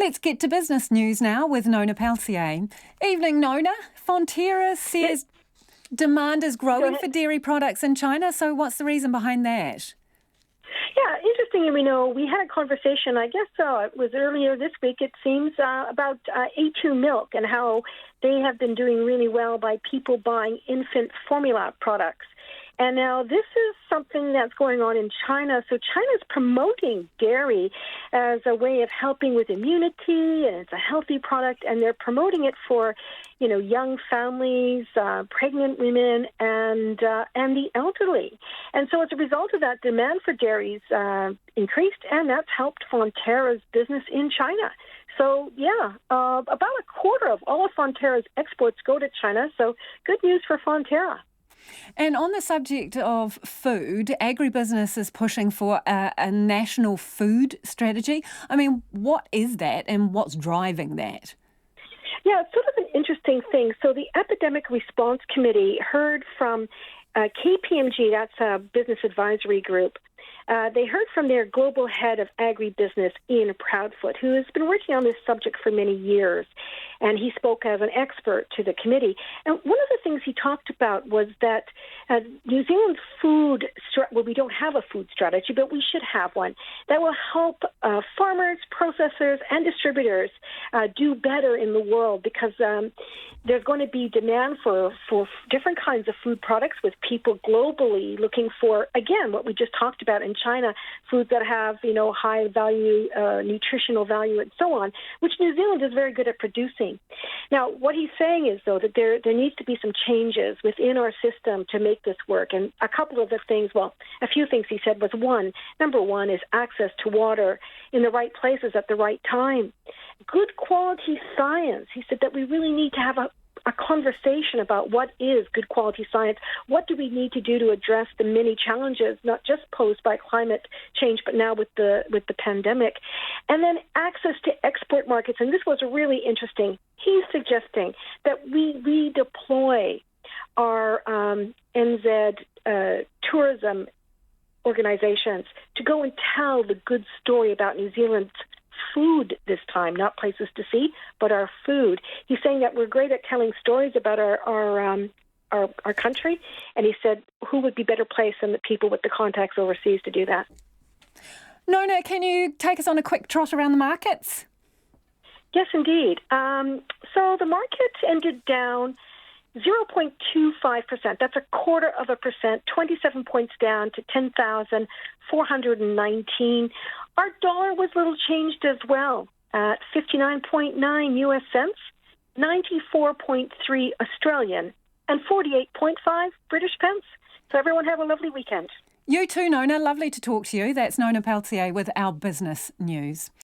Let's get to business news now with Nona Peltier. Evening, Nona. Fonterra says demand is growing for dairy products in China, so what's the reason behind that? Yeah, interesting. We had a conversation, I guess it was earlier this week, it seems, about A2 milk and how they have been doing really well by people buying infant formula products. And now this is something that's going on in China. So China's promoting dairy as a way of helping with immunity, and it's a healthy product, and they're promoting it for, young families, pregnant women, and the elderly. And so as a result of that, demand for dairies increased, and that's helped Fonterra's business in China. So, about a quarter of all of Fonterra's exports go to China, so good news for Fonterra. And on the subject of food, agribusiness is pushing for a national food strategy. I mean, what is that and what's driving that? Yeah, it's sort of an interesting thing. So the Epidemic Response Committee heard from KPMG, that's a business advisory group. They heard from their global head of agribusiness, Ian Proudfoot, who has been working on this subject for many years. And he spoke as an expert to the committee. And one of the things he talked about was that New Zealand's we don't have a food strategy, but we should have one that will help farmers, processors, and distributors do better in the world, because there's going to be demand for different kinds of food products, with people globally looking for, again, what we just talked about in China, foods that have, high value, nutritional value, and so on, which New Zealand is very good at producing. Now, what he's saying is, though, that there needs to be some changes within our system to make this work. And a couple of the things, a few things he said was, number one is access to water in the right places at the right time. Good quality science. He said that we really need to have a conversation about what is good quality science. What do we need to do to address the many challenges, not just posed by climate change, but now with the pandemic? And then access to export markets. And this was really interesting. He's suggesting that we redeploy our NZ tourism organizations to go and tell the good story about New Zealand's food this time, not places to see, but our food. He's saying that we're great at telling stories about our country, and he said, who would be better placed than the people with the contacts overseas to do that? Nona, can you take us on a quick trot around the markets? Yes, indeed. So the market ended down 0.25%. That's 0.25%, 27 points down to 10,419. Our dollar was little changed as well at 59.9 US cents, 94.3 Australian, and 48.5 British pence. So everyone have a lovely weekend. You too, Nona. Lovely to talk to you. That's Nona Peltier with our business news.